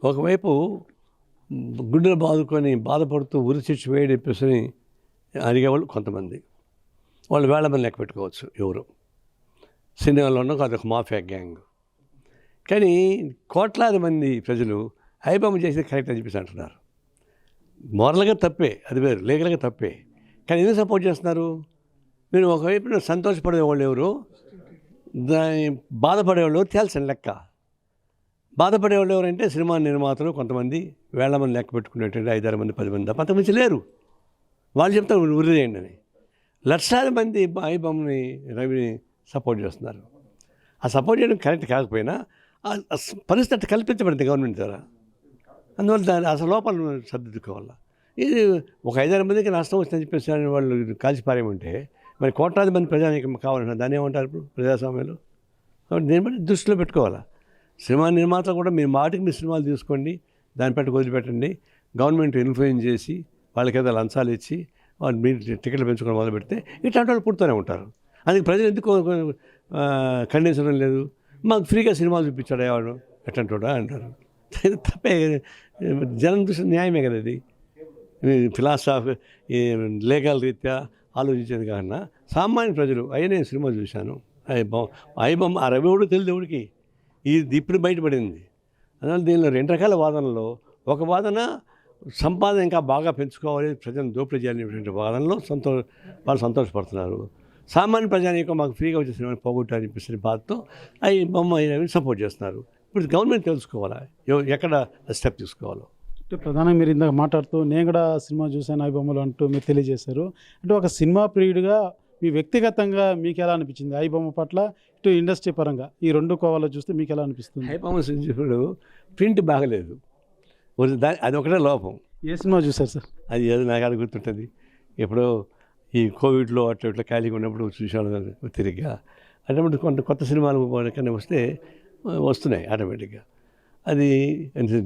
ఒకవైపు గుండెలు బాదుకొని బాధపడుతూ ఉరి శిక్ష వేయని చెప్పేసి అడిగేవాళ్ళు కొంతమంది. వాళ్ళు వేళ మంది లెక్క పెట్టుకోవచ్చు ఎవరు. సినిమాలోనూ అదొక మాఫియా గ్యాంగ్. కానీ కోట్లాది మంది ప్రజలు ఐబొమ్మ చేసేది కరెక్ట్ అని చెప్పేసి అంటున్నారు. మోరల్గా తప్పే, అది వేరు, లీగల్గా తప్పే. కానీ ఎందుకు సపోర్ట్ చేస్తున్నారు? మీరు ఒకవైపు సంతోషపడేవాళ్ళు ఎవరు, దాన్ని బాధపడేవాళ్ళు తేల్సిన లెక్క. బాధపడేవాళ్ళు ఎవరంటే సినిమా నిర్మాతలు కొంతమంది వేళ్ల మంది లెక్క పెట్టుకునేటువంటి 5-6 మంది 10 మంది తప్ప అంతకుమించి లేరు. వాళ్ళు చెప్తారు ఉరి చేయండి అని. లక్షలాది మంది ఐబొమ్మని రవిని సపోర్ట్ చేస్తున్నారు. ఆ సపోర్ట్ చేయడం కరెక్ట్ కాకపోయినా పరిస్థితి కల్పించబడింది గవర్నమెంట్ ద్వారా. అందువల్ల దాని అసలు లోపాలను సర్దిద్దుకోవాలి. ఇది ఒక 5-6 మందికి నష్టం వచ్చిందని చెప్పేసి వాళ్ళు కాల్చిపారేయమంటే మరి కోట్లాది మంది ప్రజానీకం కావాలంటే దాన్ని ఏమంటారు ఇప్పుడు ప్రజాస్వామ్యాలు? కాబట్టి దీన్ని బట్టి దృష్టిలో పెట్టుకోవాలా. సినిమా నిర్మాతలు కూడా మీరు మాటికి మీ సినిమాలు తీసుకోండి, దాన్ని పెట్టి వదిలిపెట్టండి. గవర్నమెంట్ ఇన్ఫ్లుయెన్స్ చేసి వాళ్ళకి ఏదో లంచాలు ఇచ్చి వాళ్ళు మీరు టికెట్లు పెంచుకోవడం మొదలు పెడితే ఇట్లాంటి వాళ్ళు పుడుతూనే ఉంటారు. అందుకే ప్రజలు ఎందుకు ఖండించడం లేదు. మాకు ఫ్రీగా సినిమాలు చూపించాడు వాడు ఎట్టంటాడా అంటారు. తప్పే, జనం దృష్టి న్యాయమే కదా ఇది. ఫిలాసఫీ లీగల్ రీత్యా ఆలోచించేది కాకుండా సామాన్య ప్రజలు నేను సినిమా చూశాను, ఐబొమ్మ ఆ రవి కూడా తెలియదు ఎవడికి, ఇది ఇప్పుడు బయటపడింది. అందువల్ల దీనిలో 2 రకాల వాదనలో ఒక వాదన సంపాదన ఇంకా బాగా పెంచుకోవాలి, ప్రజలను దోపిడీ చేయాలనేటువంటి వాదనలో వాళ్ళు సంతోషపడుతున్నారు. సామాన్య ప్రజానీకం మాకు ఫ్రీగా వచ్చే సినిమాని పోగొట్టాలని చెప్పేసి బాధతో బొమ్మ సపోర్ట్ చేస్తున్నారు. ఇప్పుడు గవర్నమెంట్ తెలుసుకోవాలా ఎక్కడ స్టెప్ తీసుకోవాలో. అంటే ప్రధానంగా మీరు ఇందాక మాట్లాడుతూ నేను కూడా సినిమా చూశాను ఐబొమ్మలు అంటూ మీరు తెలియజేశారు. అంటే ఒక సినిమా ప్రియుడిగా మీ వ్యక్తిగతంగా మీకు ఎలా అనిపించింది ఐబొమ్మ పట్ల, ఇటు ఇండస్ట్రీ పరంగా ఈ 2 కోవాలో చూస్తే మీకు ఎలా అనిపిస్తుంది? ఐబొమ్మ ఇప్పుడు ప్రింట్ బాగలేదు, అది ఒకటే లోపం. ఏ సినిమా చూశారు సార్? అది ఏదో నాకు అది గుర్తుంటుంది. ఎప్పుడో ఈ కోవిడ్లో అట్లా ఇట్లా ఖాళీగా ఉన్నప్పుడు చూసాను తిరిగ్గా. అటువంటి కొత్త సినిమాలు కన్నా వస్తున్నాయి ఆటోమేటిక్గా. అది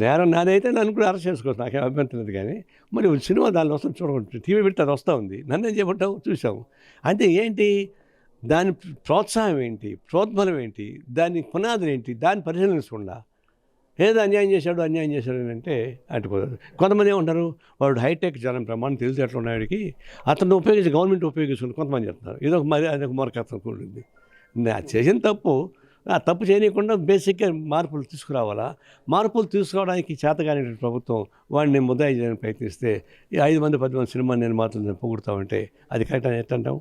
నేరం నాదైతే నన్ను కూడా అరెస్ట్ చేసుకోవచ్చు, నాకేం అభ్యంతరం లేదు. కానీ మరి సినిమా దానిలో వస్తుంది చూడకుండా టీవీ పెడితే అది వస్తూ ఉంది, నన్నేం చేయబట్టావు చూసాము. అంటే ఏంటి దాని ప్రోత్సాహం ఏంటి, ప్రోద్బలం ఏంటి, దాని పునాదులు ఏంటి, దాన్ని పరిశీలించకుండా ఏదో అన్యాయం చేశాడు అని అంటే అంటుకోదు. కొంతమంది ఏమంటారు, వాడు హైటెక్ జనం ప్రమాణం తెలిసి అట్లా ఉన్నాడికి అతను ఉపయోగించి గవర్నమెంట్ ఉపయోగిస్తుంది కొంతమంది చెప్తున్నారు. ఇదొక మరి అదొక మొరకత్వం కూడింది. చేసిన తప్పు ఆ తప్పు చేయకుండా బేసిక్గా మార్పులు తీసుకురావాలా. మార్పులు తీసుకురావడానికి చేతగానే ప్రభుత్వం వాడిని ముద్దాయి చేయడానికి ప్రయత్నిస్తే ఈ 5 మంది 10 మంది సినిమా నిర్మాతలను పొగుడుతామంటే అది కరెక్ట్ అని ఎట్టంటాం?